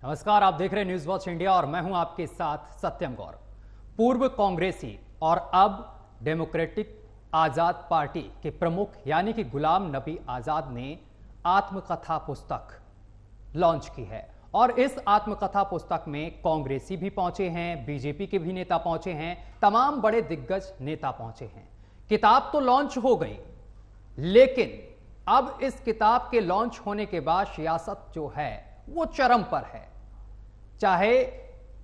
नमस्कार, आप देख रहे हैं न्यूज वॉच इंडिया और मैं हूं आपके साथ सत्यम गौर। पूर्व कांग्रेसी और अब डेमोक्रेटिक आजाद पार्टी के प्रमुख यानी कि गुलाम नबी आजाद ने आत्मकथा पुस्तक लॉन्च की है और इस आत्मकथा पुस्तक में कांग्रेसी भी पहुंचे हैं, बीजेपी के भी नेता पहुंचे हैं, तमाम बड़े दिग्गज नेता पहुंचे हैं। किताब तो लॉन्च हो गई, लेकिन अब इस किताब के लॉन्च होने के बाद सियासत जो है वो चरम पर है। चाहे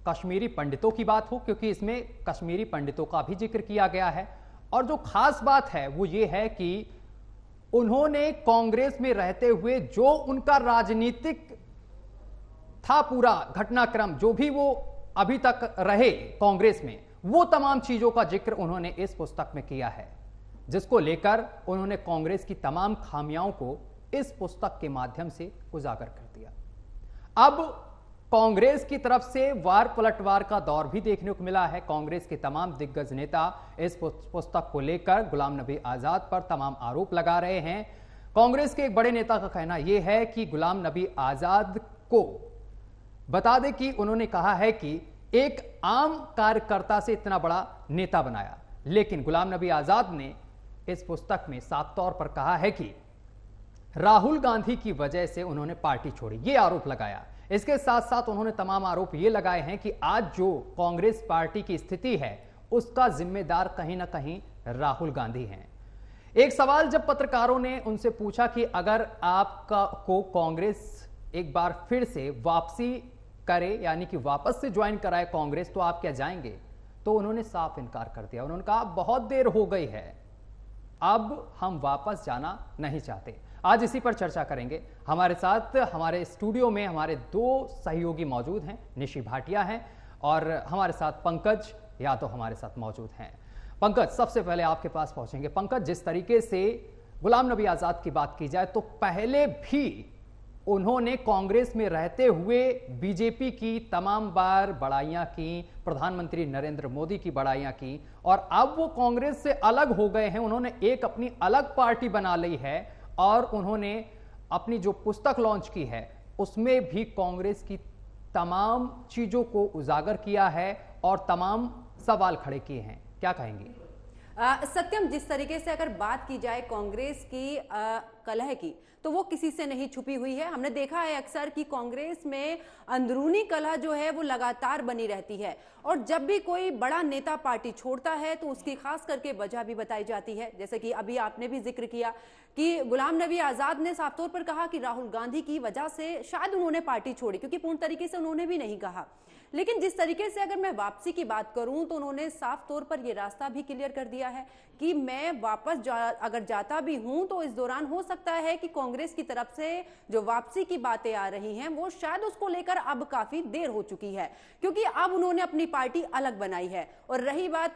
कश्मीरी पंडितों की बात हो, क्योंकि इसमें कश्मीरी पंडितों का भी जिक्र किया गया है, और जो खास बात है वो ये है कि उन्होंने कांग्रेस में रहते हुए जो उनका राजनीतिक था पूरा घटनाक्रम, जो भी वो अभी तक रहे कांग्रेस में, वो तमाम चीजों का जिक्र उन्होंने इस पुस्तक में किया है, जिसको लेकर उन्होंने कांग्रेस की तमाम खामियों को इस पुस्तक के माध्यम से उजागर कर दिया। अब कांग्रेस की तरफ से वार पलटवार का दौर भी देखने को मिला है। कांग्रेस के तमाम दिग्गज नेता इस पुस्तक को लेकर गुलाम नबी आजाद पर तमाम आरोप लगा रहे हैं। कांग्रेस के एक बड़े नेता का कहना यह है कि गुलाम नबी आजाद को बता दें कि उन्होंने कहा है कि एक आम कार्यकर्ता से इतना बड़ा नेता बनाया, लेकिन गुलाम नबी आजाद ने इस पुस्तक में साफ तौर पर कहा है कि राहुल गांधी की वजह से उन्होंने पार्टी छोड़ी, यह आरोप लगाया। इसके साथ साथ उन्होंने तमाम आरोप यह लगाए हैं कि आज जो कांग्रेस पार्टी की स्थिति है उसका जिम्मेदार कहीं ना कहीं राहुल गांधी हैं। एक सवाल जब पत्रकारों ने उनसे पूछा कि अगर आपका को कांग्रेस एक बार फिर से वापसी करे, यानी कि वापस से ज्वाइन कराए कांग्रेस, तो आप क्या जाएंगे? तो उन्होंने साफ इनकार कर दिया। उन्होंने कहा बहुत देर हो गई है, अब हम वापस जाना नहीं चाहते। आज इसी पर चर्चा करेंगे। हमारे साथ हमारे स्टूडियो में हमारे दो सहयोगी मौजूद हैं, निशी भाटिया हैं और हमारे साथ पंकज यादव हमारे साथ मौजूद हैं। पंकज, सबसे पहले आपके पास पहुंचेंगे। पंकज, जिस तरीके से गुलाम नबी आजाद की बात की जाए तो पहले भी उन्होंने कांग्रेस में रहते हुए बीजेपी की तमाम बार बड़ाइयां की, प्रधानमंत्री नरेंद्र मोदी की बड़ाइयां की, और अब वो कांग्रेस से अलग हो गए हैं। उन्होंने एक अपनी अलग पार्टी बना ली है और उन्होंने अपनी जो पुस्तक लॉन्च की है उसमें भी कांग्रेस की तमाम चीजों को उजागर किया है और तमाम सवाल खड़े किए हैं। क्या कहेंगे? सत्यम, जिस तरीके से अगर बात की जाए कांग्रेस की कलह की, तो वो किसी से नहीं छुपी हुई है। हमने देखा है अक्सर कि कांग्रेस में अंदरूनी कलह जो है वो लगातार बनी रहती है, और जब भी कोई बड़ा नेता पार्टी छोड़ता है तो उसकी खास करके वजह भी बताई जाती है। जैसे कि अभी आपने भी जिक्र किया कि गुलाम नबी आजाद ने साफ तौर पर कहा कि राहुल गांधी की वजह से शायद उन्होंने पार्टी छोड़ी, क्योंकि पूर्ण तरीके से उन्होंने भी नहीं कहा। लेकिन जिस तरीके से अगर मैं वापसी की बात करूं तो उन्होंने साफ तौर पर यह रास्ता भी क्लियर कर दिया है कि मैं वापस अगर जाता भी हूं तो इस दौरान हो सकता है कि कांग्रेस की तरफ से जो वापसी की बातें आ रही हैं वो शायद उसको लेकर अब काफी देर हो चुकी है, क्योंकि अब उन्होंने अपनी पार्टी अलग बनाई है। और रही बात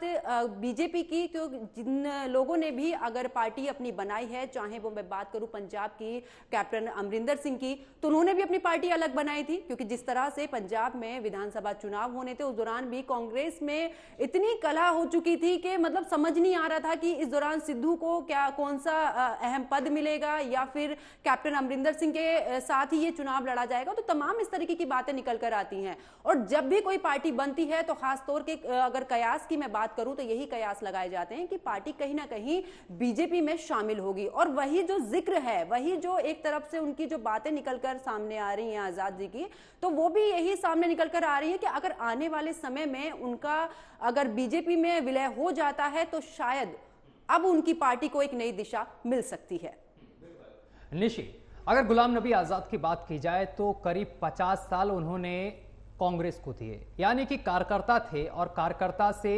बीजेपी की, तो जिन लोगों ने भी अगर पार्टी अपनी बनाई है, चाहे वो मैं बात करूं पंजाब की कैप्टन अमरिंदर सिंह की, तो उन्होंने भी अपनी पार्टी अलग बनाई थी, क्योंकि जिस तरह से पंजाब में विधानसभा चुनाव होने थे उस दौरान भी कांग्रेस में इतनी कलह हो चुकी थी कि मतलब समझ नहीं आ रहा था कि इस दौरान सिद्धू को क्या कौन सा अहम पद मिलेगा या फिर कैप्टन अमरिंदर सिंह के साथ ही ये चुनाव लड़ा जाएगा। तो तमाम इस तरीके की बातें निकल कर आती हैं, और जब भी कोई पार्टी बनती है तो खास तौर के अगर कयास की मैं बात करूं तो यही कयास लगाए जाते हैं कि पार्टी कहीं ना कहीं बीजेपी में शामिल होगी। और वही जो जिक्र है, वही जो एक तरफ से उनकी जो बातें निकलकर सामने आ रही हैं आजाद जी की, तो वो भी यही सामने निकल कर आ रही है कि अगर आने वाले समय में उनका अगर बीजेपी में विलय हो जाता है तो शायद अब उनकी पार्टी को एक नई दिशा मिल सकती है। निशी, अगर गुलाम नबी आजाद की बात की जाए तो करीब 50 साल उन्होंने कांग्रेस को दिए, यानी कि कार्यकर्ता थे और कार्यकर्ता से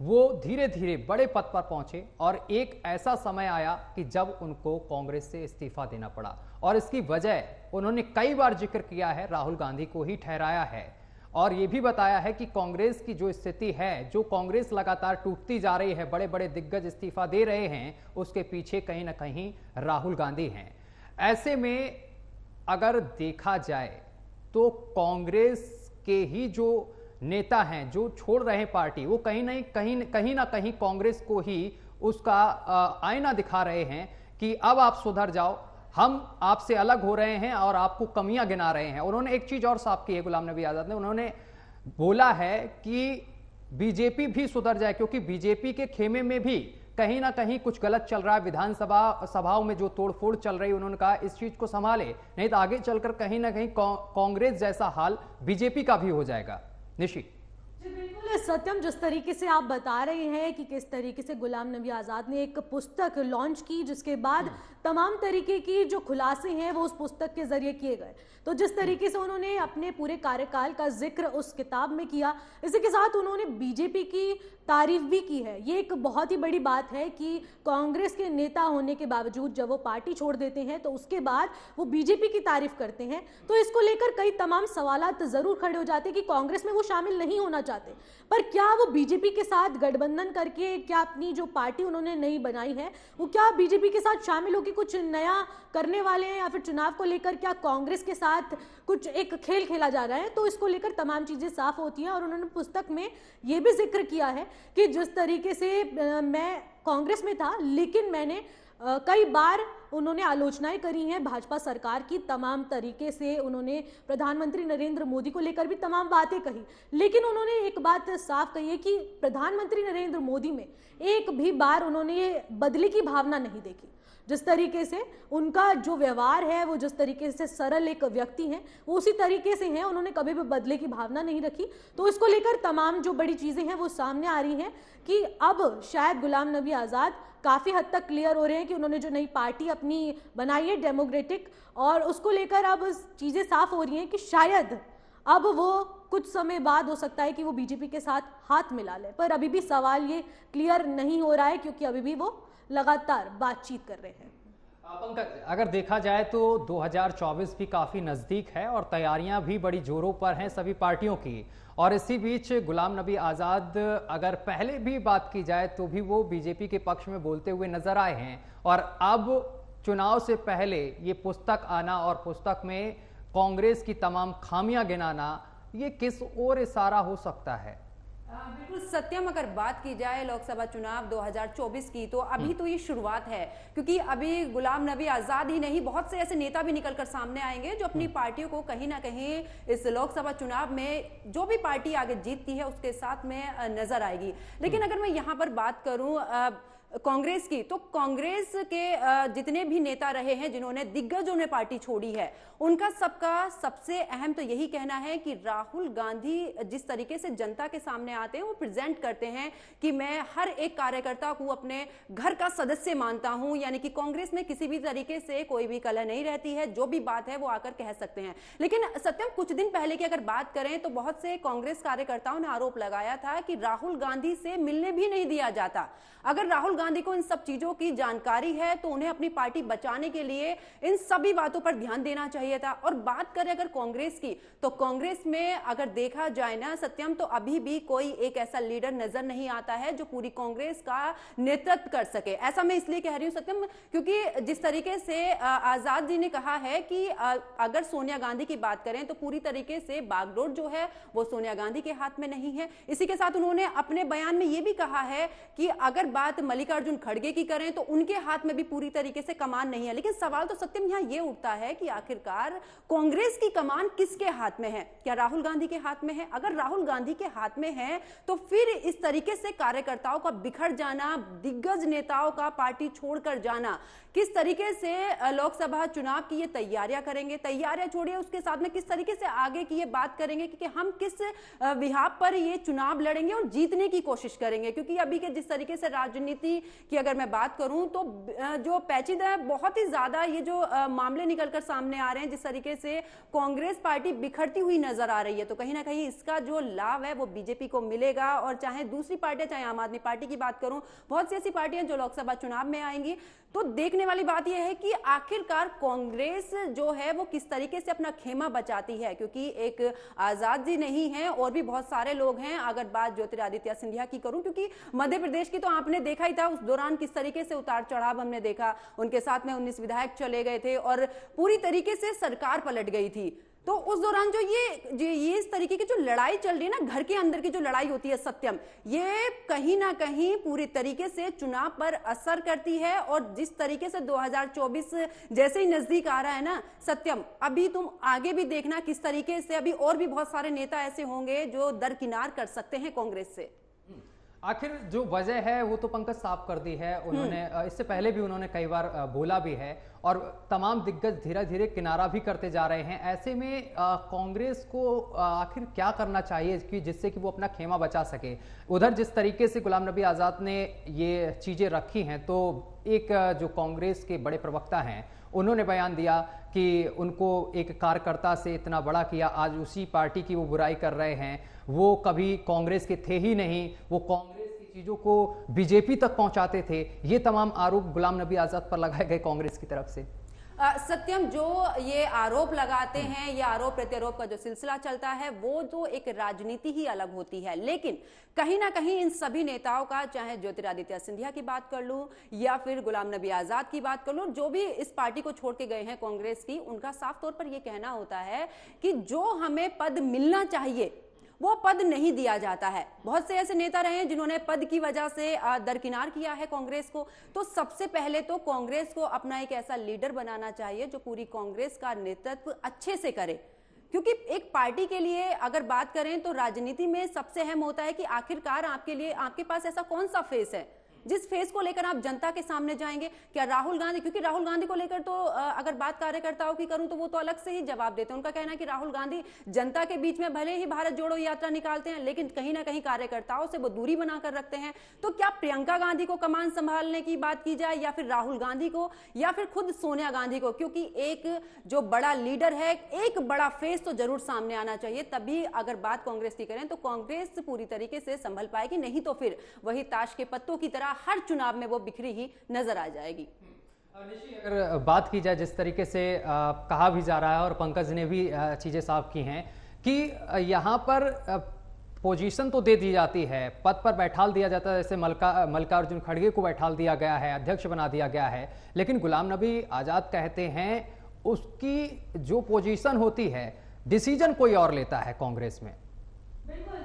वो धीरे धीरे बड़े पद पर पहुंचे, और एक ऐसा समय आया कि जब उनको कांग्रेस से इस्तीफा देना पड़ा, और इसकी वजह उन्होंने कई बार जिक्र किया है, राहुल गांधी को ही ठहराया है, और यह भी बताया है कि कांग्रेस की जो स्थिति है, जो कांग्रेस लगातार टूटती जा रही है, बड़े बड़े दिग्गज इस्तीफा दे रहे हैं, उसके पीछे कहीं ना कहीं राहुल गांधी हैं। ऐसे में अगर देखा जाए तो कांग्रेस के ही जो नेता हैं जो छोड़ रहे हैं पार्टी, वो कहीं ना कहीं कांग्रेस को ही उसका आईना दिखा रहे हैं कि अब आप सुधर जाओ, हम आपसे अलग हो रहे हैं और आपको कमियां गिना रहे हैं। उन्होंने एक चीज और साफ की है गुलाम नबी आजाद ने, उन्होंने बोला है कि बीजेपी भी सुधर जाए, क्योंकि बीजेपी के खेमे में भी कहीं ना कहीं कुछ गलत चल रहा है। विधानसभा सभाओं में जो तोड़फोड़ चल रही है, उन्होंने कहा इस चीज को संभाले, नहीं तो आगे चलकर कहीं ना कहीं कांग्रेस जैसा हाल बीजेपी का भी हो जाएगा। निशी जी बिल्कुल सत्यम, जिस तरीके से आप बता रहे हैं कि किस तरीके से गुलाम नबी आज़ाद ने एक पुस्तक लॉन्च की, जिसके बाद तमाम तरीके की जो खुलासे हैं वो उस पुस्तक के जरिए किए गए, तो जिस तरीके से उन्होंने अपने पूरे कार्यकाल का जिक्र उस किताब में किया, इसी के साथ उन्होंने बीजेपी की तारीफ भी की है। ये एक बहुत ही बड़ी बात है कि कांग्रेस के नेता होने के बावजूद जब वो पार्टी छोड़ देते हैं तो उसके बाद वो बीजेपी की तारीफ करते हैं, तो इसको लेकर कई तमाम सवालात जरूर खड़े हो जाते हैं कि कांग्रेस में वो शामिल नहीं होना चाहते, पर क्या वो बीजेपी के साथ गठबंधन करके क्या अपनी जो पार्टी उन्होंने नई बनाई है वो क्या बीजेपी के साथ शामिल होकर कुछ नया करने वाले हैं, या फिर चुनाव को लेकर क्या कांग्रेस के साथ कुछ एक खेल खेला जा रहा है, तो इसको लेकर तमाम चीजें साफ होती हैं। और उन्होंने पुस्तक में ये भी जिक्र किया है कि जिस तरीके से मैं कांग्रेस में था, लेकिन मैंने कई बार उन्होंने आलोचनाएं करी हैं भाजपा सरकार की, तमाम तरीके से उन्होंने प्रधानमंत्री नरेंद्र मोदी को लेकर भी तमाम बातें कही, लेकिन उन्होंने एक बात साफ कही है कि प्रधानमंत्री नरेंद्र मोदी में एक भी बार उन्होंने बदले की भावना नहीं देखी। जिस तरीके से उनका जो व्यवहार है, वो जिस तरीके से सरल एक व्यक्ति हैं, वो उसी तरीके से हैं, उन्होंने कभी भी बदले की भावना नहीं रखी। तो इसको लेकर तमाम जो बड़ी चीजें हैं वो सामने आ रही हैं कि अब शायद गुलाम नबी आज़ाद काफी हद तक क्लियर हो रहे हैं कि उन्होंने जो नई पार्टी अपनी बनाई है डेमोक्रेटिक, और उसको लेकर अब चीजें साफ हो रही हैं कि शायद अब वो कुछ समय बाद हो सकता है कि वो बीजेपी के साथ हाथ मिला ले, पर अभी भी सवाल ये क्लियर नहीं हो रहा है क्योंकि अभी भी वो लगातार बातचीत कर रहे हैं। पंकज, अगर देखा जाए तो 2024 भी काफी नजदीक है और तैयारियां भी बड़ी जोरों पर हैं सभी पार्टियों की, और इसी बीच गुलाम नबी आजाद अगर पहले भी बात की जाए तो भी वो बीजेपी के पक्ष में बोलते हुए नजर आए हैं, और अब चुनाव से पहले ये पुस्तक आना और पुस्तक में कांग्रेस की तमाम खामियां गिनाना, ये किस ओर इशारा हो सकता है? बिल्कुल सत्यम, अगर बात की जाए लोकसभा चुनाव 2024 की, तो अभी तो ये शुरुआत है, क्योंकि अभी गुलाम नबी आजाद ही नहीं, बहुत से ऐसे नेता भी निकलकर सामने आएंगे जो अपनी पार्टियों को कहीं ना कहीं इस लोकसभा चुनाव में जो भी पार्टी आगे जीतती है उसके साथ में नजर आएगी। लेकिन अगर मैं यहाँ पर बात करूं कांग्रेस की, तो कांग्रेस के जितने भी नेता रहे हैं जिन्होंने दिग्गजों ने पार्टी छोड़ी है, उनका सबका सबसे अहम तो यही कहना है कि राहुल गांधी जिस तरीके से जनता के सामने आते हैं, वो प्रेजेंट करते हैं कि मैं हर एक कार्यकर्ता को अपने घर का सदस्य मानता हूं, यानी कि कांग्रेस में किसी भी तरीके से कोई भी कलह नहीं रहती है, जो भी बात है वो आकर कह सकते हैं। लेकिन सत्यम, कुछ दिन पहले की अगर बात करें तो बहुत से कांग्रेस कार्यकर्ताओं ने आरोप लगाया था कि राहुल गांधी से मिलने भी नहीं दिया जाता। अगर राहुल गांधी को इन सब चीजों की जानकारी है तो उन्हें अपनी पार्टी बचाने के लिए इन सभी बातों पर ध्यान देना चाहिए था। और बात करें अगर कांग्रेस की, तो कांग्रेस में अगर देखा जाए ना सत्यम, तो अभी भी कोई एक ऐसा लीडर नजर नहीं आता है जो पूरी कांग्रेस का नेतृत्व कर सके। ऐसा मैं इसलिए कह रही हूं सत्यम, क्योंकि जिस तरीके से आजाद जी ने कहा है कि अगर सोनिया गांधी की बात करें तो पूरी तरीके से बागडोर जो है वो सोनिया गांधी के हाथ में नहीं है। इसी के साथ उन्होंने अपने बयान में यह भी कहा है कि अगर बात मल्लिकार्जुन खड़गे की करें तो उनके हाथ में भी पूरी तरीके से कमान नहीं है। लेकिन सवाल तो सत्यम यहां यह उठता है कि आखिरकार कांग्रेस की कमान किसके हाथ में है? क्या राहुल गांधी के हाथ में है? अगर राहुल गांधी के हाथ में है तो फिर इस तरीके से कार्यकर्ताओं का बिखर जाना, दिग्गज नेताओं का पार्टी छोड़कर जाना, किस तरीके से लोकसभा चुनाव की ये तैयारियां करेंगे, तैयारियां छोड़िए उसके साथ में किस तरीके से आगे की ये बात करेंगे कि हम किस विहार पर ये चुनाव लड़ेंगे और जीतने की कोशिश करेंगे। क्योंकि अभी के जिस तरीके से राजनीति की अगर मैं बात करूं तो जो पेचीदा है, बहुत ही ज्यादा ये जो मामले निकलकर सामने आ रहे हैं, जिस तरीके से कांग्रेस पार्टी बिखरती हुई नजर आ रही है, तो कहीं ना कहीं इसका जो लाभ है वो बीजेपी को मिलेगा। और चाहे दूसरी पार्टियां, चाहे आम आदमी पार्टी की बात करूं, बहुत सी ऐसी पार्टियां जो लोकसभा चुनाव में आएंगी, तो देखने वाली बात यह है कि आखिरकार कांग्रेस जो है वो किस तरीके से अपना खेमा बचाती है। क्योंकि एक आजाद जी नहीं है, और भी बहुत सारे लोग हैं। अगर बात ज्योतिरादित्य सिंधिया की करूं, क्योंकि मध्य प्रदेश की तो आपने देखा ही था, उस दौरान किस तरीके से उतार चढ़ाव हमने देखा, उनके साथ में 19 विधायक चले गए थे और पूरी तरीके से सरकार पलट गई थी। तो उस दौरान जो ये इस तरीके की जो लड़ाई चल रही है ना, घर के अंदर की जो लड़ाई होती है सत्यम, ये कहीं ना कहीं पूरी तरीके से चुनाव पर असर करती है। और जिस तरीके से 2024 जैसे ही नजदीक आ रहा है ना सत्यम, अभी तुम आगे भी देखना किस तरीके से अभी और भी बहुत सारे नेता ऐसे होंगे जो दरकिनार कर सकते हैं कांग्रेस से। आखिर जो वजह है वो तो पंकज साफ कर दी है उन्होंने, इससे पहले भी उन्होंने कई बार बोला भी है और तमाम दिग्गज धीरे धीरे किनारा भी करते जा रहे हैं। ऐसे में कांग्रेस को आखिर क्या करना चाहिए कि जिससे कि वो अपना खेमा बचा सके। उधर जिस तरीके से गुलाम नबी आज़ाद ने ये चीज़ें रखी हैं, तो एक जो कांग्रेस के बड़े प्रवक्ता हैं उन्होंने बयान दिया कि उनको एक कार्यकर्ता से इतना बड़ा किया, आज उसी पार्टी की वो बुराई कर रहे हैं, वो कभी कांग्रेस के थे ही नहीं, वो कांग्रेस की चीज़ों को बीजेपी तक पहुंचाते थे। ये तमाम आरोप गुलाम नबी आज़ाद पर लगाए गए कांग्रेस की तरफ से। सत्यम, जो ये आरोप लगाते हैं, ये आरोप प्रत्यारोप का जो सिलसिला चलता है, वो तो एक राजनीति ही अलग होती है। लेकिन कहीं ना कहीं इन सभी नेताओं का, चाहे ज्योतिरादित्य सिंधिया की बात कर लूं या फिर गुलाम नबी आजाद की बात कर लूं, जो भी इस पार्टी को छोड़ के गए हैं कांग्रेस की, उनका साफ तौर पर यह कहना होता है कि जो हमें पद मिलना चाहिए वो पद नहीं दिया जाता है। बहुत से ऐसे नेता रहे हैं जिन्होंने पद की वजह से दरकिनार किया है कांग्रेस को। तो सबसे पहले तो कांग्रेस को अपना एक ऐसा लीडर बनाना चाहिए जो पूरी कांग्रेस का नेतृत्व अच्छे से करे, क्योंकि एक पार्टी के लिए अगर बात करें तो राजनीति में सबसे अहम होता है कि आखिरकार आपके लिए आपके पास ऐसा कौन सा फेस है जिस फेस को लेकर आप जनता के सामने जाएंगे। क्या राहुल गांधी, क्योंकि राहुल गांधी को लेकर तो अगर बात कार्यकर्ताओं की करूं तो वो तो अलग से ही जवाब देते हैं। उनका कहना है कि राहुल गांधी जनता के बीच में भले ही भारत जोड़ो यात्रा निकालते हैं, लेकिन कहीं ना कहीं कार्यकर्ताओं से वो दूरी बनाकर रखते हैं। तो क्या प्रियंका गांधी को कमान संभालने की बात की जाए, या फिर राहुल गांधी को, या फिर खुद सोनिया गांधी को? क्योंकि एक जो बड़ा लीडर है, एक बड़ा फेस तो जरूर सामने आना चाहिए, तभी अगर बात कांग्रेस की करें तो कांग्रेस पूरी तरीके से संभल पाएगी। नहीं तो फिर वही ताश के पत्तों की तरह हर चुनाव में वो बिखरी ही नजर आ जाएगी। अगर बात की जाए जिस तरीके से कहा भी जा रहा है और पंकज ने भी चीजें साफ की हैं कि यहाँ पर पोजीशन तो दे दी जाती है, पद पर बैठाल दिया जाता है, जैसे मल्लिकार्जुन खड़गे को बैठाल दिया गया है, अध्यक्ष बना दिया गया है, लेकिन गुलाम नबी आजाद कहते हैं उसकी जो पोजीशन होती है डिसीजन कोई और लेता है कांग्रेस में।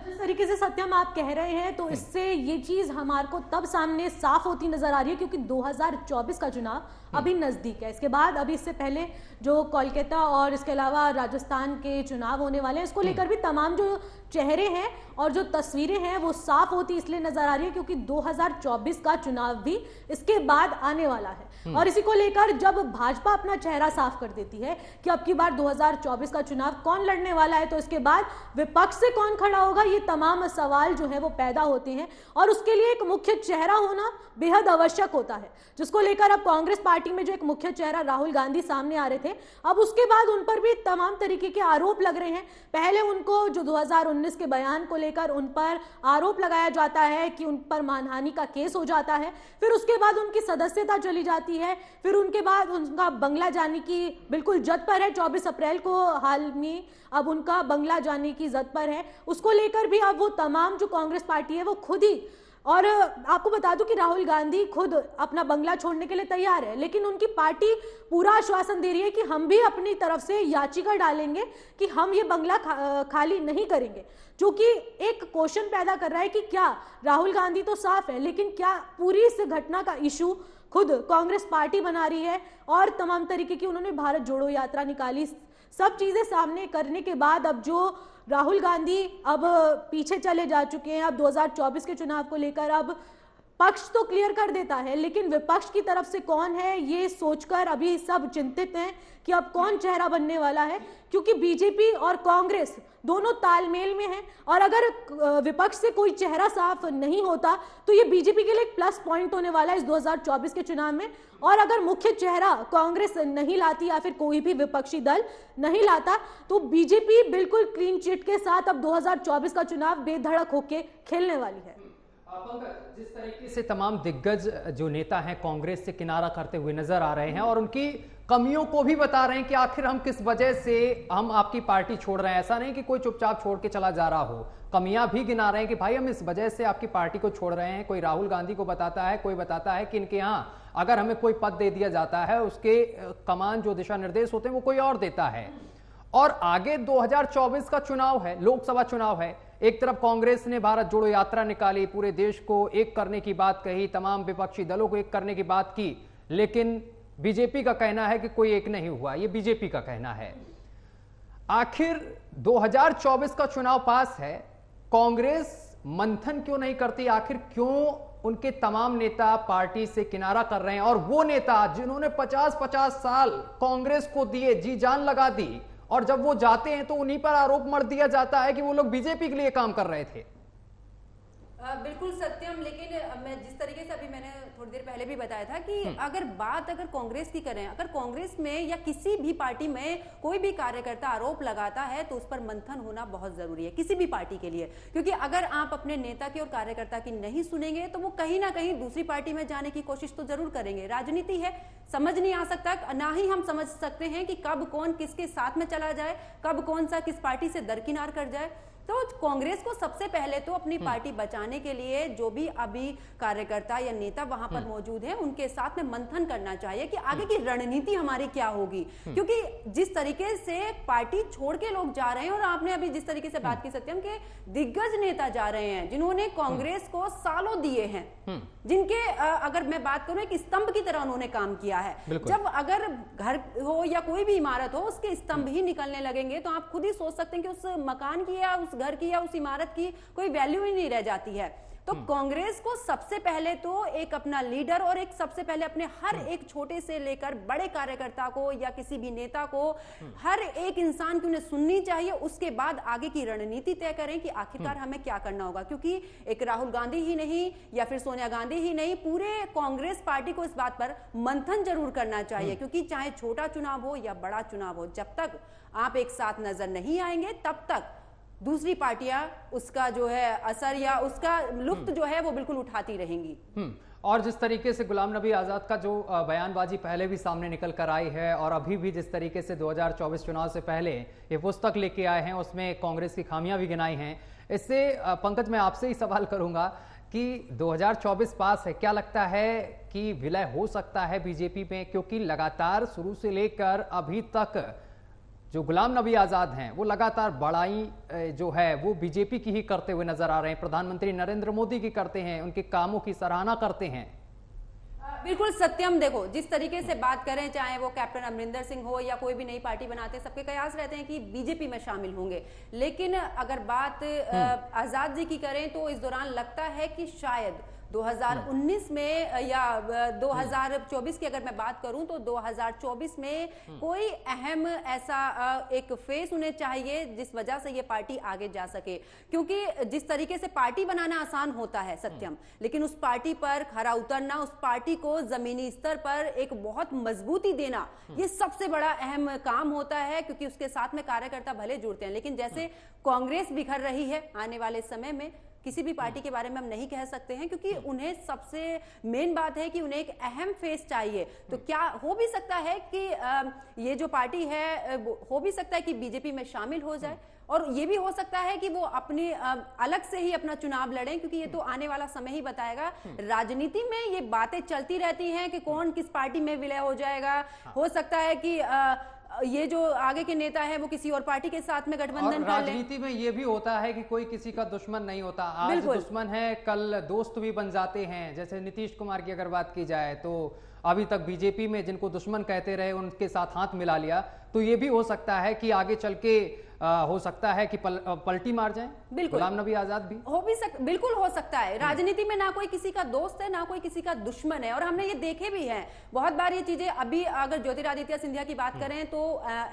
जिस तरीके से सत्यम आप कह रहे हैं, तो इससे ये चीज हमारे को तब सामने साफ होती नजर आ रही है क्योंकि 2024 का चुनाव अभी नजदीक है। इसके बाद अभी इससे पहले जो कोलकाता और इसके अलावा राजस्थान के चुनाव होने वाले हैं, इसको लेकर भी तमाम जो चेहरे हैं और जो तस्वीरें हैं वो साफ होती इसलिए नजर आ रही है क्योंकि 2024 का चुनाव भी इसके बाद आने वाला है। और इसी को लेकर जब भाजपा अपना चेहरा साफ कर देती है कि अब की बार 2024 का चुनाव कौन लड़ने वाला है, तो इसके बाद विपक्ष से कौन खड़ा होगा, ये तमाम सवाल जो है वो पैदा होते हैं और उसके लिए एक मुख्य चेहरा होना बेहद आवश्यक होता है, जिसको लेकर अब कांग्रेस पार्टी में जो एक मुख्य चेहरा राहुल गांधी सामने आ रहे थे, अब उसके बाद उन पर भी तमाम तरीके के आरोप लग रहे हैं। पहले उनको जो 2019 के बयान को लेकर उन पर आरोप लगाया जाता है कि उन पर मानहानि का केस हो जाता है, फिर उसके बाद उनकी सदस्यता चली जाती है, फिर उनके बाद उनका बंगला जाने की बिल्कुल जद पर है। 24 अप्रैल को हाल में अब उनका बंगला जाने की जद पर है। उसको लेकर भी अब वो तमाम जो कांग्रेस पार्टी है वो खुद ही, और आपको बता दूं कि राहुल गांधी खुद अपना बंगला छोड़ने के लिए तैयार है, लेकिन उनकी पार्टी पूरा आश्वासन दे रही है कि हम भी अपनी तरफ से याचिका डालेंगे कि हम ये बंगला खाली नहीं करेंगे, जो कि एक क्वेश्चन पैदा कर रहा है कि क्या राहुल गांधी तो साफ है, लेकिन क्या पूरी इस घटना का इशू खुद कांग्रेस पार्टी बना रही है? और तमाम तरीके की उन्होंने भारत जोड़ो यात्रा निकाली, सब चीजें सामने करने के बाद अब जो राहुल गांधी अब पीछे चले जा चुके हैं, अब 2024 के चुनाव को लेकर अब पक्ष तो क्लियर कर देता है, लेकिन विपक्ष की तरफ से कौन है ये सोचकर अभी सब चिंतित हैं कि अब कौन चेहरा बनने वाला है, क्योंकि बीजेपी और कांग्रेस दोनों तालमेल में हैं और अगर विपक्ष से कोई चेहरा साफ नहीं होता तो ये बीजेपी के लिए एक प्लस पॉइंट होने वाला है इस 2024 के चुनाव में। और अगर मुख्य चेहरा कांग्रेस नहीं लाती या फिर कोई भी विपक्षी दल नहीं लाता तो बीजेपी बिल्कुल क्लीन चिट के साथ अब 2024 का चुनाव बेधड़क होके खेलने वाली है। पंकज, जिस तरीके से तमाम दिग्गज जो नेता हैं कांग्रेस से किनारा करते हुए नजर आ रहे हैं और उनकी कमियों को भी बता रहे हैं कि आखिर हम किस वजह से हम आपकी पार्टी छोड़ रहे हैं, ऐसा नहीं कि कोई चुपचाप छोड़ के चला जा रहा हो, कमियां भी गिना रहे हैं कि भाई हम इस वजह से आपकी पार्टी को छोड़ रहे हैं। कोई राहुल गांधी को बताता है, कोई बताता है कि इनके यहाँ अगर हमें कोई पद दे दिया जाता है उसके कमान जो दिशा निर्देश होते हैं वो कोई और देता है। और आगे 2024 का चुनाव है, लोकसभा चुनाव है। एक तरफ कांग्रेस ने भारत जोड़ो यात्रा निकाली, पूरे देश को एक करने की बात कही, तमाम विपक्षी दलों को एक करने की बात की, लेकिन बीजेपी का कहना है कि कोई एक नहीं हुआ। यह बीजेपी का कहना है। आखिर 2024 का चुनाव पास है, कांग्रेस मंथन क्यों नहीं करती? आखिर क्यों उनके तमाम नेता पार्टी से किनारा कर रहे हैं? और वो नेता जिन्होंने 50-50 साल कांग्रेस को दिए, जी जान लगा दी, और जब वो जाते हैं तो उन्हीं पर आरोप मढ़ दिया जाता है कि वो लोग बीजेपी के लिए काम कर रहे थे। बिल्कुल सत्यम, लेकिन मैं जिस तरीके से अभी मैंने थोड़ी देर पहले भी बताया था कि अगर कांग्रेस की करें, अगर कांग्रेस में या किसी भी पार्टी में कोई भी कार्यकर्ता आरोप लगाता है तो उस पर मंथन होना बहुत जरूरी है किसी भी पार्टी के लिए, क्योंकि अगर आप अपने नेता की और कार्यकर्ता की नहीं सुनेंगे तो वो कहीं ना कहीं दूसरी पार्टी में जाने की कोशिश तो जरूर करेंगे। राजनीति है, समझ नहीं आ सकता, ना ही हम समझ सकते हैं कि कब कौन किसके साथ में चला जाए, कब कौन सा किस पार्टी से दरकिनार कर जाए। तो कांग्रेस को सबसे पहले तो अपनी पार्टी बचाने के लिए जो भी अभी कार्यकर्ता या नेता वहां पर मौजूद हैं उनके साथ में मंथन करना चाहिए कि आगे की रणनीति हमारी क्या होगी, क्योंकि जिस तरीके से पार्टी छोड़ के लोग जा रहे हैं, और आपने अभी जिस तरीके से बात की सत्यम के दिग्गज नेता जा रहे हैं जिन्होंने कांग्रेस को सालों दिए हैं, जिनके अगर मैं बात करूं एक स्तंभ की तरह उन्होंने काम किया है। जब अगर घर हो या कोई भी इमारत हो उसके स्तंभ ही निकलने लगेंगे तो आप खुद ही सोच सकते हैं कि उस मकान की या उस घर की या उस इमारत की कोई वैल्यू ही नहीं रह जाती है। तो कांग्रेस को सबसे पहले तो एक अपना लीडर और एक सबसे पहले अपने हर एक छोटे से लेकर बड़े कार्यकर्ता को या किसी भी नेता को, हर एक इंसान की उन्हें सुननी चाहिए। उसके बाद आगे की रणनीति तय करें कि आखिरकार हमें क्या करना होगा, क्योंकि एक राहुल गांधी ही नहीं या फिर सोनिया गांधी ही नहीं, पूरे कांग्रेस पार्टी को इस बात पर मंथन जरूर करना चाहिए, क्योंकि चाहे छोटा चुनाव हो या बड़ा चुनाव हो, जब तक आप एक साथ नजर नहीं आएंगे तब तक दूसरी पार्टियां उसका जो है असर या उसका लुत्फ जो है वो बिल्कुल उठाती रहेंगी। और जिस तरीके से गुलाम नबी आजाद का जो बयानबाजी पहले भी सामने निकल कर आई है, और अभी भी जिस तरीके से 2024 चुनाव से पहले ये पुस्तक लेके आए हैं, उसमें कांग्रेस की खामियां भी गिनाई हैं। इससे पंकज मैं आपसे ही सवाल करूंगा कि 2024 पास है, क्या लगता है कि विलय हो सकता है बीजेपी में? क्योंकि लगातार शुरू से लेकर अभी तक जो गुलाम नबी आजाद हैं वो लगातार बड़ाई जो है वो बीजेपी की ही करते हुए नजर आ रहे हैं, प्रधानमंत्री नरेंद्र मोदी की करते हैं, उनके कामों की सराहना करते हैं। बिल्कुल सत्यम, देखो जिस तरीके से बात करें, चाहे वो कैप्टन अमरिंदर सिंह हो या कोई भी नई पार्टी बनाते, सबके कयास रहते हैं कि बीजेपी में शामिल होंगे। लेकिन अगर बात आजाद जी की करें तो इस दौरान लगता है कि शायद 2019 में या 2024 की अगर मैं बात करूं तो 2024 में कोई अहम ऐसा एक फेस उन्हें चाहिए जिस वजह से ये पार्टी आगे जा सके, क्योंकि जिस तरीके से पार्टी बनाना आसान होता है सत्यम, लेकिन उस पार्टी पर खरा उतरना, उस पार्टी को जमीनी स्तर पर एक बहुत मजबूती देना, ये सबसे बड़ा अहम काम होता है, क्योंकि उसके साथ में कार्यकर्ता भले जुड़ते हैं। लेकिन जैसे कांग्रेस बिखर रही है, आने वाले समय में किसी भी पार्टी के बारे में हम नहीं कह सकते हैं, क्योंकि उन्हें सबसे मेन बात है कि उन्हें एक अहम फेस चाहिए। तो क्या हो भी सकता है कि ये जो पार्टी है हो भी सकता है कि बीजेपी में शामिल हो जाए, और ये भी हो सकता है कि वो अपनी अलग से ही अपना चुनाव लड़ें, क्योंकि ये तो आने वाला समय ही बताएगा। राजनीति में ये बातें चलती रहती हैं कि कौन किस पार्टी में विलय हो जाएगा। हो सकता है कि ये जो आगे के नेता है वो किसी और पार्टी के साथ में गठबंधन कर ले। राजनीति में ये भी होता है कि कोई किसी का दुश्मन नहीं होता, आज दुश्मन है कल दोस्त भी बन जाते हैं। जैसे नीतीश कुमार की अगर बात की जाए तो अभी तक बीजेपी में जिनको दुश्मन कहते रहे उनके साथ हाथ मिला लिया, तो ये भी हो सकता है कि आगे चल के हो सकता है कि पलटी मार जाए गुलाम नबी आजाद भी। बिल्कुल हो सकता है। राजनीति में ना कोई किसी का दोस्त है ना कोई किसी का दुश्मन है, और हमने ये देखे भी हैं बहुत बार ये चीजें। अभी अगर ज्योतिरादित्य सिंधिया की बात करें तो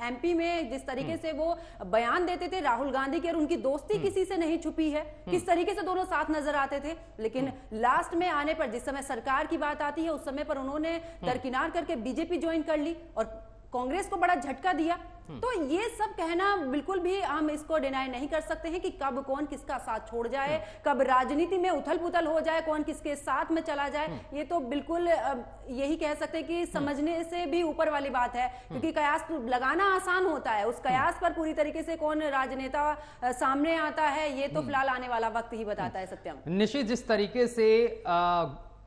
एमपी में जिस तरीके से वो बयान देते थे राहुल गांधी की, और उनकी दोस्ती किसी से नहीं छुपी है, किस तरीके से दोनों साथ नजर आते थे। लेकिन लास्ट में आने पर जिस समय सरकार की बात आती है उस समय पर उन्होंने दरकिनार करके बीजेपी ज्वाइन कर ली और कांग्रेस को बड़ा झटका दिया। तो ये सब कहना बिल्कुल भी हम इसको डिनाई नहीं कर सकते हैं कि कब कौन किसका साथ छोड़ जाए, कब राजनीति में उथल पुथल हो जाए, कौन किसके साथ में चला जाए। ये तो बिल्कुल यही कह सकते हैं कि समझने से भी ऊपर वाली बात है, क्योंकि कयास लगाना आसान होता है, उस कयास पर पूरी तरीके से कौन राजनेता सामने आता है ये तो फिलहाल आने वाला वक्त ही बताता है। सत्यम निश्चित, जिस तरीके से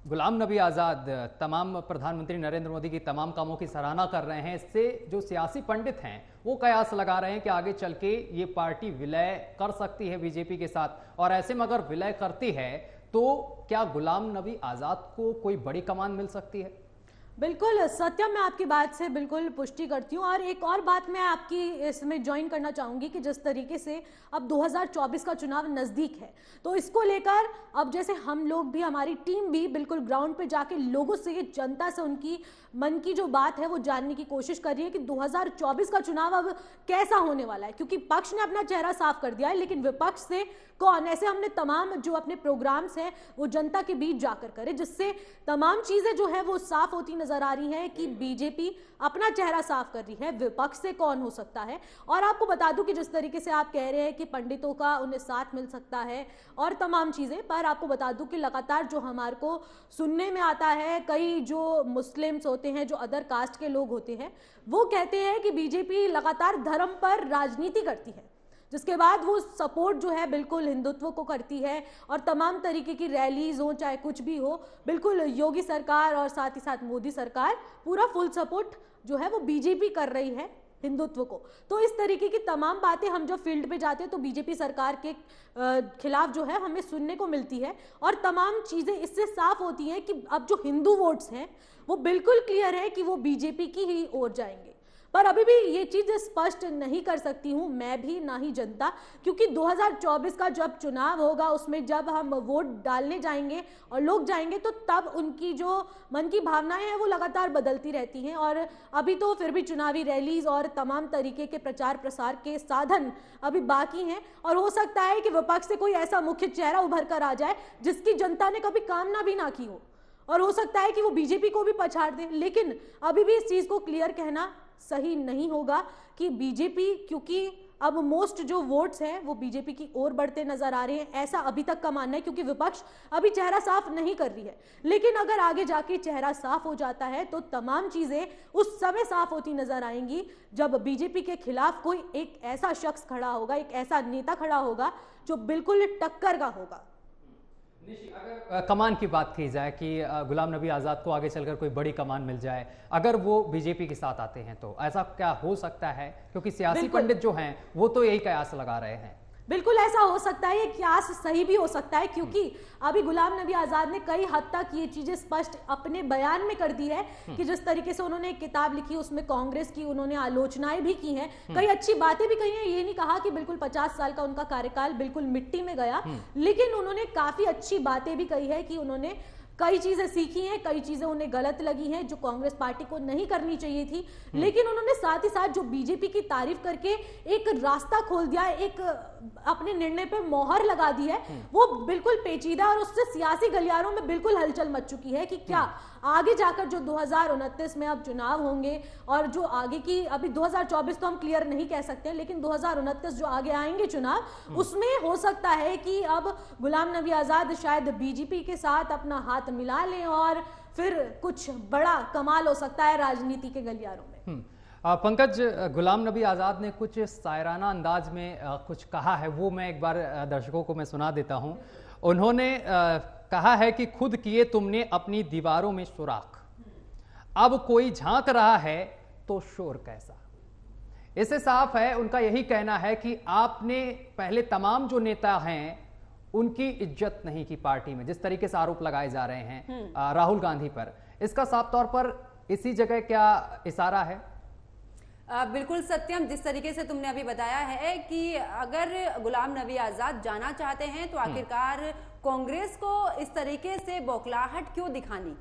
गुलाम नबी आज़ाद तमाम प्रधानमंत्री नरेंद्र मोदी की तमाम कामों की सराहना कर रहे हैं। इससे जो सियासी पंडित हैं वो कयास लगा रहे हैं कि आगे चल के ये पार्टी विलय कर सकती है बीजेपी के साथ, और ऐसे में अगर विलय करती है तो क्या गुलाम नबी आज़ाद को कोई बड़ी कमान मिल सकती है? बिल्कुल सत्यम, मैं आपकी बात से बिल्कुल पुष्टि करती हूँ। और एक और बात मैं आपकी इसमें ज्वाइन करना चाहूँगी कि जिस तरीके से अब 2024 का चुनाव नज़दीक है, तो इसको लेकर अब जैसे हम लोग भी, हमारी टीम भी बिल्कुल ग्राउंड पे जाके लोगों से, जनता से उनकी मन की जो बात है वो जानने की कोशिश कर रही है कि 2024 का चुनाव अब कैसा होने वाला है। क्योंकि पक्ष ने अपना चेहरा साफ कर दिया है, लेकिन विपक्ष से कौन, ऐसे हमने तमाम जो अपने प्रोग्राम्स हैं वो जनता के बीच जाकर करें, जिससे तमाम चीजें जो है वो साफ होती नजर आ रही हैं कि बीजेपी अपना चेहरा साफ कर रही है, विपक्ष से कौन हो सकता है। और आपको बता दूं कि जिस तरीके से आप कह रहे हैं कि पंडितों का उन्हें साथ मिल सकता है और तमाम चीजें, पर आपको बता दूं कि लगातार जो हमारे को सुनने में आता है, कई जो मुस्लिम्स होते हैं, जो अदर कास्ट के लोग होते हैं, वो कहते हैं कि बीजेपी लगातार धर्म पर राजनीति करती है, जिसके बाद वो सपोर्ट जो है बिल्कुल हिंदुत्व को करती है और तमाम तरीके की रैलीज हो, चाहे कुछ भी हो, बिल्कुल योगी सरकार और साथ ही साथ मोदी सरकार पूरा फुल सपोर्ट जो है वो बीजेपी कर रही है हिंदुत्व को। तो इस तरीके की तमाम बातें हम जब फील्ड पे जाते हैं तो बीजेपी सरकार के खिलाफ जो है हमें सुनने को मिलती है, और तमाम चीजें इससे साफ होती हैं कि अब जो हिंदू वोट्स हैं वो बिल्कुल क्लियर है कि वो बीजेपी की ही ओर जाएंगे। पर अभी भी ये चीज स्पष्ट नहीं कर सकती हूं मैं भी, ना ही जनता, क्योंकि 2024 का जब चुनाव होगा उसमें जब हम वोट डालने जाएंगे और लोग जाएंगे तो तब उनकी जो मन की भावनाएं हैं वो लगातार बदलती रहती हैं। और अभी तो फिर भी चुनावी रैलीज और तमाम तरीके के प्रचार प्रसार के साधन अभी बाकी हैं, और हो सकता है कि विपक्ष से कोई ऐसा मुख्य चेहरा उभर कर आ जाए जिसकी जनता ने कभी कामना भी ना की हो, और हो सकता है कि वो बीजेपी को भी पछाड़ दे। लेकिन अभी भी इस चीज को क्लियर कहना सही नहीं होगा कि बीजेपी, क्योंकि अब मोस्ट जो वोट्स हैं वो बीजेपी की ओर बढ़ते नजर आ रहे हैं, ऐसा अभी तक का मानना है, क्योंकि विपक्ष अभी चेहरा साफ नहीं कर रही है। लेकिन अगर आगे जाके चेहरा साफ हो जाता है तो तमाम चीजें उस समय साफ होती नजर आएंगी जब बीजेपी के खिलाफ कोई एक ऐसा शख्स खड़ा होगा, एक ऐसा नेता खड़ा होगा जो बिल्कुल टक्कर का होगा। अगर कमान की बात की जाए कि गुलाम नबी आज़ाद को आगे चलकर कोई बड़ी कमान मिल जाए, अगर वो बीजेपी के साथ आते हैं तो ऐसा क्या हो सकता है? क्योंकि सियासी पंडित जो हैं वो तो यही कयास लगा रहे हैं। बिल्कुल ऐसा हो सकता है, ये कयास सही भी हो सकता है, क्योंकि अभी गुलाम नबी आज़ाद ने कई हद तक ये चीजें स्पष्ट अपने बयान में कर दी है कि जिस तरीके से उन्होंने एक किताब लिखी, उसमें कांग्रेस की उन्होंने आलोचनाएं भी की हैं, कई अच्छी बातें भी कही हैं। ये नहीं कहा कि बिल्कुल 50 साल का उनका कार्यकाल बिल्कुल मिट्टी में गया, लेकिन उन्होंने काफी अच्छी बातें भी कही है कि उन्होंने कई चीजें सीखी हैं, कई चीजें उन्हें गलत लगी हैं जो कांग्रेस पार्टी को नहीं करनी चाहिए थी, लेकिन उन्होंने साथ ही साथ जो बीजेपी की तारीफ करके एक रास्ता खोल दिया है, एक अपने निर्णय पे मोहर लगा दी है, वो बिल्कुल पेचीदा, और उससे सियासी गलियारों में बिल्कुल हलचल मच चुकी है कि क्या आगे जाकर जो 2029 में अब चुनाव होंगे और जो आगे की, अभी 2024 तो हम क्लियर नहीं कह सकते, लेकिन 2029 जो आगे आएंगे चुनाव, उसमें हो सकता है कि अब गुलाम नबी आज़ाद शायद बीजेपी के साथ अपना हाथ मिला लें और फिर कुछ बड़ा कमाल हो सकता है राजनीति के गलियारों में। पंकज, गुलाम नबी आज़ाद ने कुछ शायराना अंदाज में कुछ कहा है, वो मैं एक बार दर्शकों को मैं सुना देता हूं। उन्होंने कहा है कि खुद किए तुमने अपनी दीवारों में सुराख, अब कोई झांक रहा है तो शोर कैसा। इससे साफ है, उनका यही कहना है कि आपने पहले तमाम जो नेता हैं उनकी इज्जत नहीं की पार्टी में, जिस तरीके से आरोप लगाए जा रहे हैं राहुल गांधी पर, इसका साफ तौर पर इसी जगह क्या इशारा है? बिल्कुल सत्यम, जिस तरीके से तुमने अभी बताया है कि अगर गुलाम नबी आज़ाद जाना चाहते हैं तो आखिरकार कांग्रेस को इस तरीके से बौखलाहट क्यों दिखानी,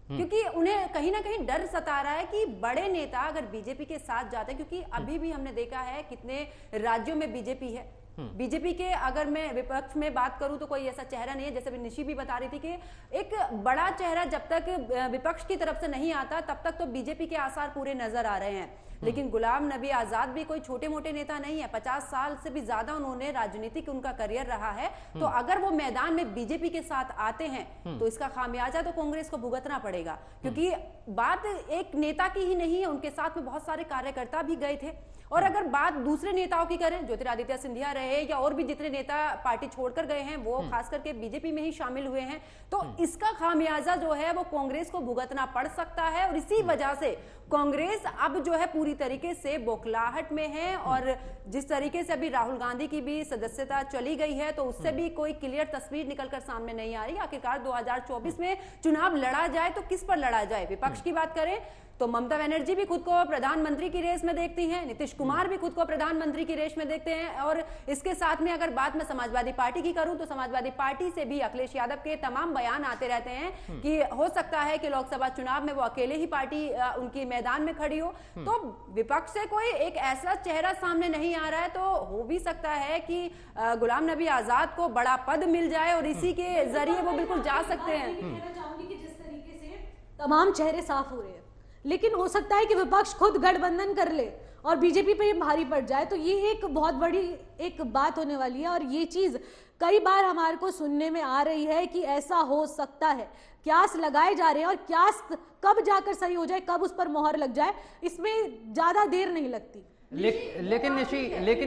क्योंकि उन्हें कहीं ना कहीं डर सता रहा है कि बड़े नेता अगर बीजेपी के साथ जाते हैं, क्योंकि अभी भी हमने देखा है कितने राज्यों में बीजेपी है, बीजेपी के अगर मैं विपक्ष में बात करूं तो कोई ऐसा चेहरा नहीं है, जैसे भी निशी भी बता रही थी कि एक बड़ा चेहरा जब तक विपक्ष की तरफ से नहीं आता तब तक तो बीजेपी के आसार पूरे नजर आ रहे हैं। लेकिन गुलाम नबी आज़ाद भी कोई छोटे मोटे नेता नहीं है, 50 साल से भी ज्यादा उन्होंने राजनीतिक उनका करियर रहा है, तो अगर वो मैदान में बीजेपी के साथ आते हैं तो इसका खामियाजा तो कांग्रेस को भुगतना पड़ेगा, क्योंकि बात एक नेता की ही नहीं है, उनके साथ में बहुत सारे कार्यकर्ता भी गए थे और अगर बात दूसरे नेताओं की करें, ज्योतिरादित्य सिंधिया रहे या और भी जितने नेता पार्टी छोड़कर गए हैं वो खास करके बीजेपी में ही शामिल हुए हैं, तो इसका खामियाजा जो है वो कांग्रेस को भुगतना पड़ सकता है। और इसी वजह से कांग्रेस अब जो है पूरी तरीके से बौखलाहट में है। और जिस तरीके से अभी राहुल गांधी की भी सदस्यता चली गई है तो उससे भी कोई क्लियर तस्वीर निकलकर सामने नहीं आ रही। आखिरकार 2024 में चुनाव लड़ा जाए तो किस पर लड़ा जाए? विपक्ष की बात करें तो ममता बनर्जी भी खुद को प्रधानमंत्री की रेस में देखती हैं, नीतीश कुमार भी खुद को प्रधानमंत्री की रेस में देखते हैं। और इसके साथ में अगर बात मैं समाजवादी पार्टी की करूं तो समाजवादी पार्टी से भी अखिलेश यादव के तमाम बयान आते रहते हैं कि हो सकता है कि लोकसभा चुनाव में वो अकेले ही पार्टी उनकी मैदान में खड़ी हो। तो विपक्ष से कोई एक ऐसा चेहरा सामने नहीं आ रहा है, तो हो भी सकता है कि गुलाम नबी आजाद को बड़ा पद मिल जाए और इसी के जरिए वो बिल्कुल जा सकते हैं। कहना चाहूंगी कि जिस तरीके से तमाम चेहरे साफ हो रहे हैं, लेकिन हो सकता है कि विपक्ष खुद गठबंधन कर ले और बीजेपी पे भारी पड़ जाए, तो ये एक बहुत बड़ी एक बात होने वाली है। और ये चीज कई बार हमारे को सुनने में आ रही है कि ऐसा हो सकता है, क्यास लगाए जा रहे हैं और क्यास कब जाकर सही हो जाए, कब उस पर मोहर लग जाए, इसमें ज्यादा देर नहीं लगती। लेकिन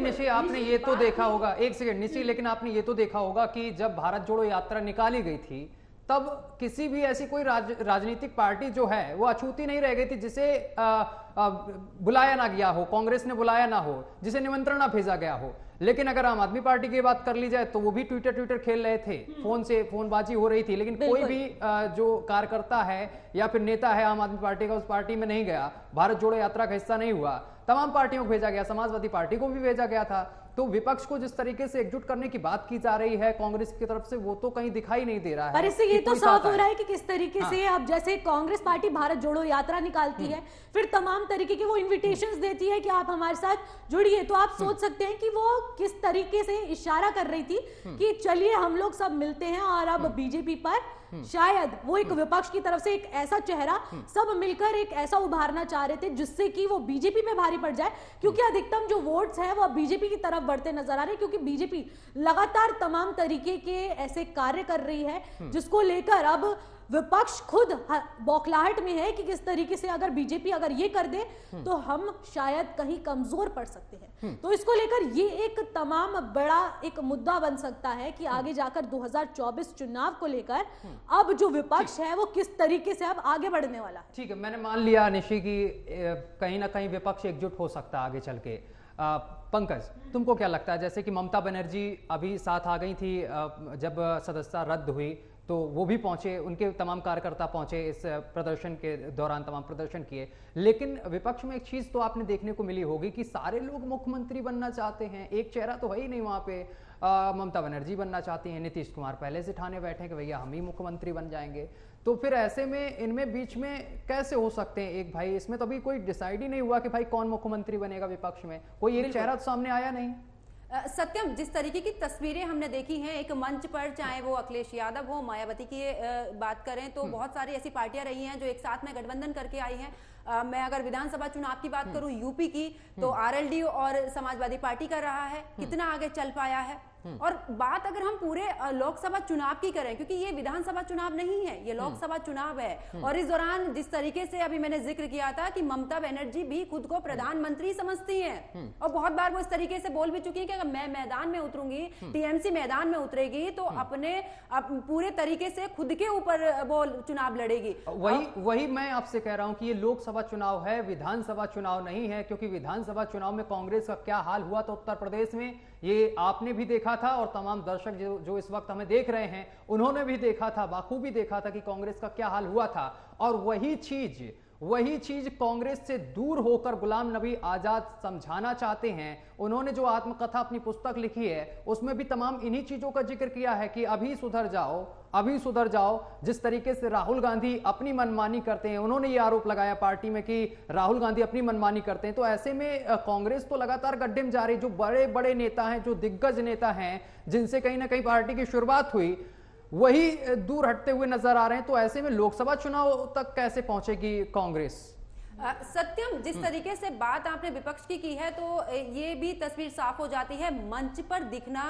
निशी आपने ये तो देखा होगा, एक सेकंड निशी, लेकिन आपने ये तो देखा होगा कि जब भारत जोड़ो यात्रा निकाली गई थी तब किसी भी ऐसी कोई राजनीतिक पार्टी जो है वो अछूती नहीं रह गई थी जिसे बुलाया ना गया हो, कांग्रेस ने बुलाया ना हो, जिसे निमंत्रण ना भेजा गया हो। लेकिन अगर आम आदमी पार्टी की बात कर ली जाए तो वो भी ट्विटर खेल रहे थे, फोनबाजी हो रही थी, लेकिन कोई भी जो कार्यकर्ता है या फिर नेता है आम आदमी पार्टी का उस पार्टी में नहीं गया, भारत जोड़ो यात्रा का हिस्सा नहीं हुआ। तमाम पार्टियों को भेजा गया, समाजवादी पार्टी को भी भेजा गया था। तो विपक्ष को जिस तरीके से एकजुट करने की बात की जा रही है कांग्रेस की तरफ से, वो तो कहीं दिखाई नहीं दे रहा है। पर इससे ये तो साफ हो रहा है कि किस तरीके से अब जैसे कांग्रेस पार्टी भारत जोड़ो यात्रा निकालती है, फिर तमाम तरीके के वो इनविटेशंस देती है कि आप हमारे साथ जुड़िए, तो आप सोच सकते हैं कि वो किस तरीके से इशारा कर रही थी कि चलिए हम लोग सब मिलते हैं। और अब बीजेपी पर शायद वो एक विपक्ष की तरफ से एक ऐसा चेहरा सब मिलकर एक ऐसा उभारना चाह रहे थे जिससे कि वो बीजेपी पे भारी पड़ जाए, क्योंकि अधिकतम जो वोट्स है वो बीजेपी की तरफ बढ़ते नजर आ रहे हैं, क्योंकि बीजेपी लगातार तमाम तरीके के ऐसे कार्य कर रही है जिसको लेकर अब विपक्ष खुद बौखलाहट में है कि किस तरीके से अगर बीजेपी अगर ये कर दे तो हम शायद कहीं कमजोर पड़ सकते हैं। तो इसको लेकर ये एक तमाम बड़ा एक मुद्दा बन सकता है कि आगे जाकर 2024 चुनाव को लेकर अब जो विपक्ष है वो किस तरीके से अब आगे बढ़ने वाला है। ठीक है, मैंने मान लिया निशी की कहीं ना कहीं विपक्ष एकजुट हो सकता है आगे चल के। पंकज, तुमको क्या लगता है, जैसे कि ममता बनर्जी अभी साथ आ गई थी जब सदस्यता रद्द हुई तो वो भी पहुंचे, उनके तमाम कार्यकर्ता पहुंचे इस प्रदर्शन के दौरान, तमाम प्रदर्शन किए। लेकिन विपक्ष में एक चीज तो आपने देखने को मिली होगी कि सारे लोग मुख्यमंत्री बनना चाहते हैं, एक चेहरा तो है ही नहीं वहां पे। ममता बनर्जी बनना चाहती हैं, नीतीश कुमार पहले से ठाने बैठे कि भैया हम ही मुख्यमंत्री बन जाएंगे। तो फिर ऐसे में इनमें बीच में कैसे हो सकते हैं एक भाई? इसमें तो अभी कोई डिसाइड ही नहीं हुआ कि भाई कौन मुख्यमंत्री बनेगा विपक्ष में, कोई एक चेहरा तो सामने आया नहीं। सत्यम, जिस तरीके की तस्वीरें हमने देखी हैं एक मंच पर, चाहे वो अखिलेश यादव हो, मायावती की बात करें तो बहुत सारी ऐसी पार्टियां रही हैं जो एक साथ में गठबंधन करके आई हैं। मैं अगर विधानसभा चुनाव की बात करूं यूपी की तो आरएलडी और समाजवादी पार्टी कर रहा है, कितना आगे चल पाया है। और बात अगर हम पूरे लोकसभा चुनाव की करें, क्योंकि ये विधानसभा चुनाव नहीं है, ये लोकसभा चुनाव है। और इस दौरान जिस तरीके से अभी मैंने जिक्र किया था कि ममता बनर्जी भी खुद को प्रधानमंत्री समझती हैं और बहुत बार वो इस तरीके से बोल भी चुकी है कि अगर मैं मैदान में उतरूंगी, टीएमसी मैदान में उतरेगी तो अपने पूरे तरीके से खुद के ऊपर वो चुनाव लड़ेगी। वही मैं आपसे कह रहा हूं कि ये लोकसभा चुनाव है, विधानसभा चुनाव नहीं है। क्योंकि विधानसभा चुनाव में कांग्रेस का क्या हाल हुआ था उत्तर प्रदेश में, ये आपने भी देखा था और तमाम दर्शक जो इस वक्त हमें देख रहे हैं उन्होंने भी देखा था, बाखूबी देखा था कि कांग्रेस का क्या हाल हुआ था। और वही चीज कांग्रेस से दूर होकर गुलाम नबी आजाद समझाना चाहते हैं। उन्होंने जो आत्मकथा अपनी पुस्तक लिखी है उसमें भी तमाम इन्हीं चीजों का जिक्र किया है कि अभी सुधर जाओ। जिस तरीके से राहुल गांधी अपनी मनमानी करते हैं, उन्होंने ये आरोप लगाया पार्टी में कि राहुल गांधी अपनी मनमानी करते हैं। तो ऐसे में कांग्रेस तो लगातार गड्ढे में जा रही, जो बड़े बड़े नेता हैं, जो दिग्गज नेता हैं, जिनसे कहीं ना कहीं पार्टी की शुरुआत हुई, वही दूर हटते हुए नजर आ रहे हैं। तो ऐसे में लोकसभा चुनाव तक कैसे पहुंचेगी कांग्रेस? सत्यम, जिस तरीके से बात आपने विपक्ष की है तो ये भी तस्वीर साफ हो जाती है, मंच पर दिखना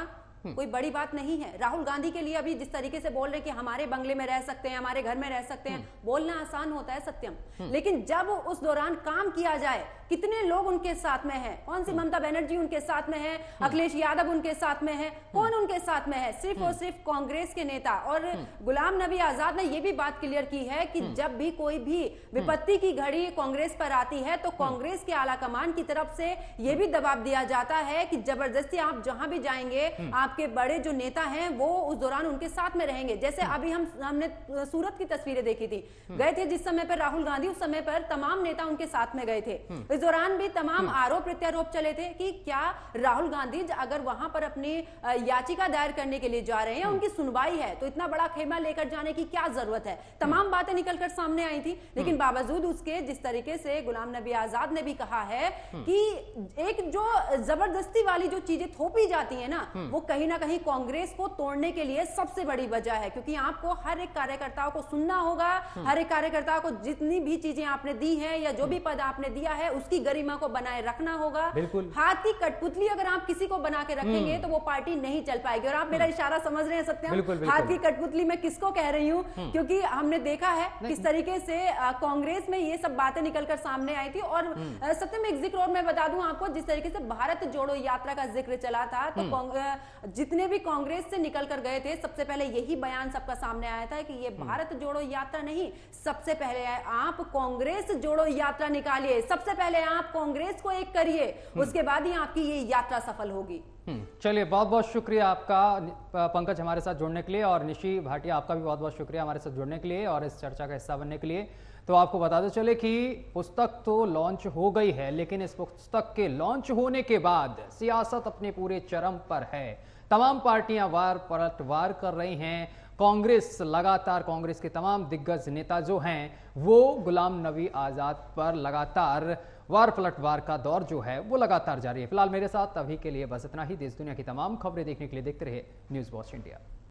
कोई बड़ी बात नहीं है। राहुल गांधी के लिए अभी जिस तरीके से बोल रहे कि हमारे बंगले में रह सकते हैं, हमारे घर में रह सकते हैं, बोलना आसान होता है सत्यम, लेकिन जब उस दौरान काम किया जाए, कितने लोग उनके साथ में हैं? कौन सी ममता बनर्जी उनके साथ में है, अखिलेश यादव उनके साथ में है, कौन उनके साथ में है? सिर्फ और सिर्फ कांग्रेस के नेता। और गुलाम नबी आजाद ने यह भी बात क्लियर की है कि जब भी कोई भी विपत्ति की घड़ी कांग्रेस पर आती है तो कांग्रेस के आला कमान की तरफ से यह भी दबाव दिया जाता है कि जबरदस्ती आप जहां भी जाएंगे, आपके बड़े जो नेता हैं वो उस दौरान उनके साथ में रहेंगे। जैसे अभी हमने सूरत की तस्वीरें देखी थी, गए थे जिस समय पर राहुल गांधी, उस समय पर तमाम नेता उनके साथ में गए थे। इस दौरान भी तमाम आरोप प्रत्यारोप चले थे कि क्या राहुल गांधी अगर वहां पर अपनी याचिका दायर करने के लिए जा रहे हैं, उनकी सुनवाई है, तो इतना बड़ा खेमा लेकर जाने की क्या जरूरत है? तमाम बातें निकलकर सामने आई थी, लेकिन बावजूद उसके जिस तरीके से गुलाम नबी आजाद ने भी कहा है कि एक जो जबरदस्ती वाली जो चीजें थोपी जाती है ना, वो कहीं ना कहीं कांग्रेस को तोड़ने के लिए सबसे बड़ी वजह है। क्योंकि आपको हर एक कार्यकर्ताओं को सुनना होगा, हर एक कार्यकर्ता को जितनी भी चीजें आपने दी हैं या जो भी पद आपने दिया है उसकी गरिमा को बनाए रखना होगा। हाथ की कठपुतली अगर आप किसी को बना के रखेंगे तो वो पार्टी नहीं चल पाएगी। और आप मेरा इशारा समझ रहे हैं सत्यम, हाथ की कठपुतली मैं किसको कह रही हूं, क्योंकि हमने देखा है किस तरीके से कांग्रेस में ये सब बातें निकलकर सामने आई थी। और सत्यम एक जिक्र और मैं बता दूं आपको, जिस तरीके से भारत जोड़ो यात्रा का जिक्र चला था, तो जितने भी कांग्रेस से निकल कर गए थे, सबसे पहले यही बयान सबका सामने आया था कि ये भारत जोड़ो यात्रा नहीं, सबसे पहले आप कांग्रेस जोड़ो यात्रा निकालिए, सबसे पहले आप कांग्रेस को एक करिए, उसके बाद ही आपकी ये यात्रा सफल होगी। चलिए, बहुत बहुत शुक्रिया आपका पंकज हमारे साथ जुड़ने के लिए, और निशी भाटिया आपका भी बहुत बहुत शुक्रिया हमारे साथ जुड़ने के लिए और इस चर्चा का हिस्सा बनने के लिए। तो आपको बताते चले कि पुस्तक तो लॉन्च हो गई है, लेकिन इस पुस्तक के लॉन्च होने के बाद सियासत अपने पूरे चरम पर है। तमाम पार्टियां वार पलटवार कर रही हैं। कांग्रेस लगातार, कांग्रेस के तमाम दिग्गज नेता जो हैं वो गुलाम नबी आजाद पर लगातार वार पलटवार का दौर जो है वो लगातार जारी है। फिलहाल मेरे साथ अभी के लिए बस इतना ही। देश दुनिया की तमाम खबरें देखने के लिए देखते रहिए न्यूज़ वॉच इंडिया।